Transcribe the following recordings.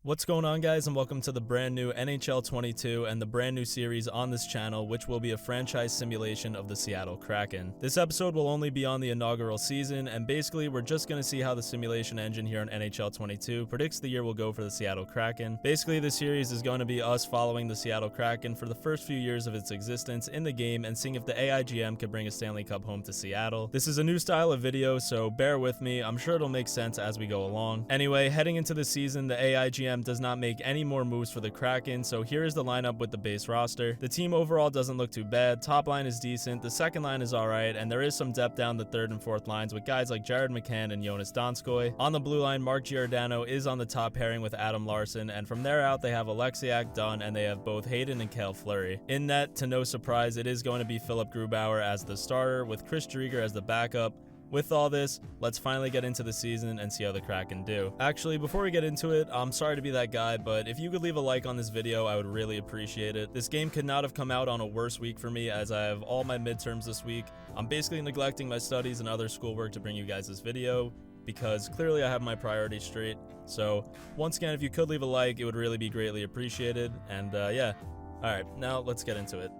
What's going on, guys, and welcome to the brand new NHL 22 and the brand new series on this channel, which will be a franchise simulation of the Seattle Kraken. This episode will only be on the inaugural season, and basically we're just going to see how the simulation engine here on NHL 22 predicts the year will go for the Seattle Kraken. Basically, this series is going to be us following the Seattle Kraken for the first few years of its existence in the game and seeing if the AIGM could bring a Stanley Cup home to Seattle. This is a new style of video, so bear with me. I'm sure it'll make sense as we go along. Anyway, heading into the season, the AIGM does not make any more moves for the Kraken, so here is the lineup with the base roster. The team overall doesn't look too bad. Top line is decent, the second line is alright, and there is some depth down the third and fourth lines with guys like Jared McCann and Jonas Donskoy. On the blue line, Mark Giordano is on the top pairing with Adam Larsson, and from there out they have Alexiak, Dunn, and they have both Hayden and Cale Fleury. In net, to no surprise, it is going to be Philip Grubauer as the starter with Chris Driedger as the backup. With all this, let's finally get into the season and see how the Kraken do. Actually, before we get into it, I'm sorry to be that guy, but if you could leave a like on this video, I would really appreciate it. This game could not have come out on a worse week for me, as I have all my midterms this week. I'm basically neglecting my studies and other schoolwork to bring you guys this video, because clearly I have my priorities straight. So once again, if you could leave a like, it would really be greatly appreciated. And yeah, alright, now let's get into it.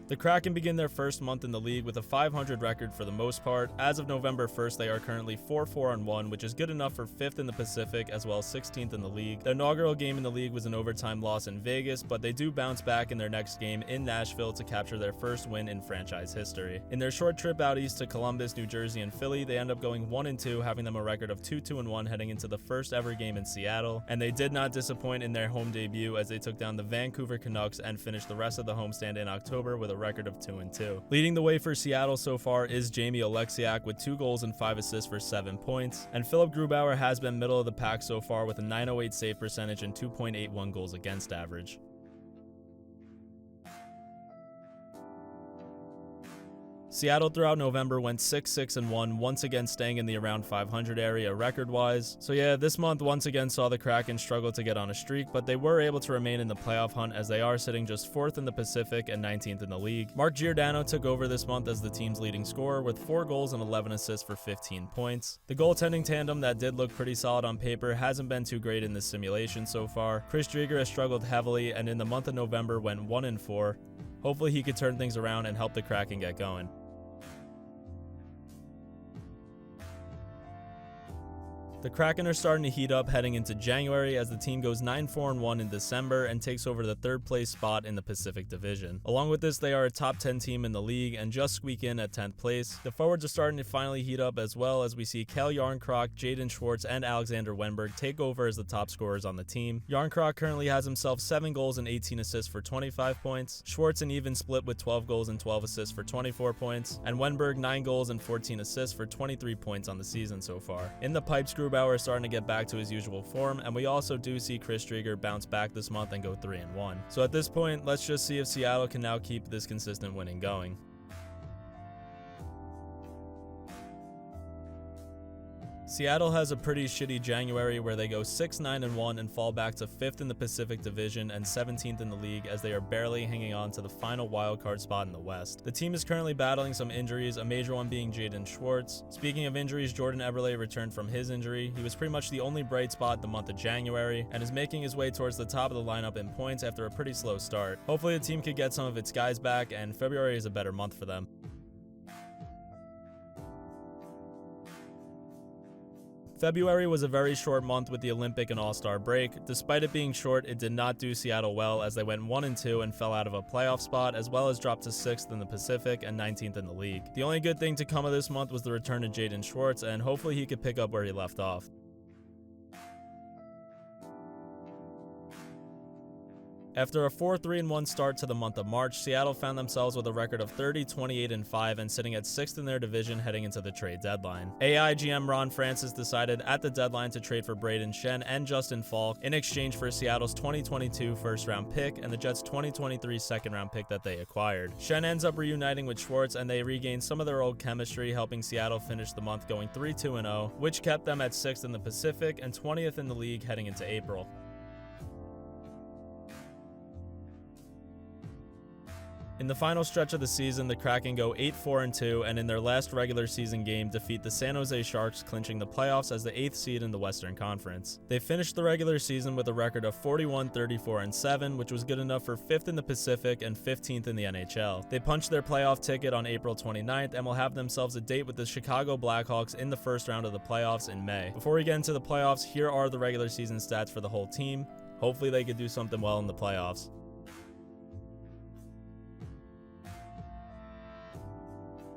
The Kraken begin their first month in the league with a .500 record for the most part. As of November 1st, they are currently 4-4-1, which is good enough for 5th in the Pacific as well as 16th in the league. Their inaugural game in the league was an overtime loss in Vegas, but they do bounce back in their next game in Nashville to capture their first win in franchise history. In their short trip out east to Columbus, New Jersey and Philly, they end up going 1-2, having them a record of 2-1 heading into the first ever game in Seattle, and they did not disappoint in their home debut as they took down the Vancouver Canucks and finished the rest of the homestand in October with a record of 2-2. Leading the way for Seattle so far is Jamie Alexiak with 2 goals and 5 assists for 7 points, and Philip Grubauer has been middle of the pack so far with a .908 save percentage and 2.81 goals against average. Seattle throughout November went 6-6-1, once again staying in the around .500 area record-wise. So yeah, this month once again saw the Kraken struggle to get on a streak, but they were able to remain in the playoff hunt as they are sitting just 4th in the Pacific and 19th in the league. Mark Giordano took over this month as the team's leading scorer with 4 goals and 11 assists for 15 points. The goaltending tandem that did look pretty solid on paper hasn't been too great in this simulation so far. Chris Driedger has struggled heavily and in the month of November went 1-4. Hopefully he could turn things around and help the Kraken get going. The Kraken are starting to heat up heading into January as the team goes 9-4-1 in December and takes over the 3rd place spot in the Pacific Division. Along with this, they are a top 10 team in the league and just squeak in at 10th place. The forwards are starting to finally heat up as well as we see Kel Jarnkrok, Jaden Schwartz, and Alexander Wennberg take over as the top scorers on the team. Jarnkrok currently has himself 7 goals and 18 assists for 25 points. Schwartz an even split with 12 goals and 12 assists for 24 points. And Wennberg 9 goals and 14 assists for 23 points on the season so far. In the pipes, Grubauer is starting to get back to his usual form, and we also do see Chris Driedger bounce back this month and go 3-1. So at this point, let's just see if Seattle can now keep this consistent winning going. Seattle has a pretty shitty January where they go 6-9-1 and fall back to 5th in the Pacific Division and 17th in the league as they are barely hanging on to the final wildcard spot in the West. The team is currently battling some injuries, a major one being Jaden Schwartz. Speaking of injuries, Jordan Eberle returned from his injury. He was pretty much the only bright spot the month of January and is making his way towards the top of the lineup in points after a pretty slow start. Hopefully the team could get some of its guys back and February is a better month for them. February was a very short month with the Olympic and All-Star break. Despite it being short, it did not do Seattle well as they went 1-2 and fell out of a playoff spot as well as dropped to 6th in the Pacific and 19th in the league. The only good thing to come of this month was the return of Jaden Schwartz, and hopefully he could pick up where he left off. After a 4-3-1 start to the month of March, Seattle found themselves with a record of 30-28-5 and sitting at 6th in their division heading into the trade deadline. AIGM Ron Francis decided at the deadline to trade for Brayden Schenn and Justin Falk in exchange for Seattle's 2022 first-round pick and the Jets' 2023 second-round pick that they acquired. Schenn ends up reuniting with Schwartz and they regain some of their old chemistry, helping Seattle finish the month going 3-2-0, which kept them at 6th in the Pacific and 20th in the league heading into April. In the final stretch of the season, the Kraken go 8-4-2, and in their last regular season game defeat the San Jose Sharks, clinching the playoffs as the 8th seed in the Western Conference. They finished the regular season with a record of 41-34-7, which was good enough for 5th in the Pacific and 15th in the NHL. They punched their playoff ticket on April 29th and will have themselves a date with the Chicago Blackhawks in the first round of the playoffs in May. Before we get into the playoffs, here are the regular season stats for the whole team. Hopefully they could do something well in the playoffs.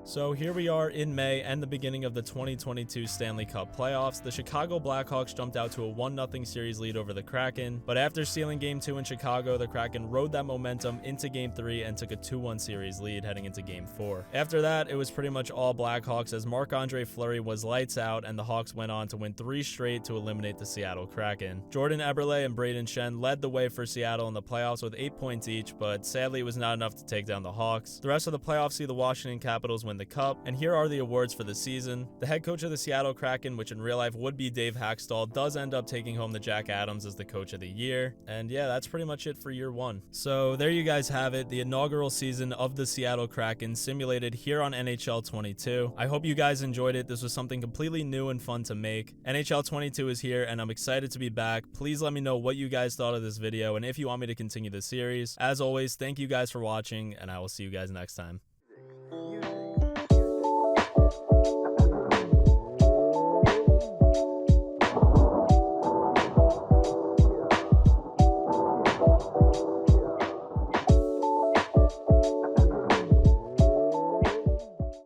So here we are in May and the beginning of the 2022 Stanley Cup playoffs. The Chicago Blackhawks jumped out to a 1-0 series lead over the Kraken, but after stealing Game 2 in Chicago, the Kraken rode that momentum into Game 3 and took a 2-1 series lead heading into Game 4. After that, it was pretty much all Blackhawks as Marc-Andre Fleury was lights out and the Hawks went on to win 3 straight to eliminate the Seattle Kraken. Jordan Eberle and Braden Shen led the way for Seattle in the playoffs with 8 points each, but sadly it was not enough to take down the Hawks. The rest of the playoffs see the Washington Capitals win the Cup, and here are the awards for the season. The head coach of the Seattle Kraken, which in real life would be Dave Haxtell, does end up taking home the Jack Adams as the coach of the year, and yeah, that's pretty much it for year 1. So there you guys have it, the inaugural season of the Seattle Kraken simulated here on NHL 22. I hope you guys enjoyed it. This was something completely new and fun to make. NHL 22 is here and I'm excited to be back. Please let me know what you guys thought of this video and if you want me to continue the series. As always, thank you guys for watching and I will see you guys next time.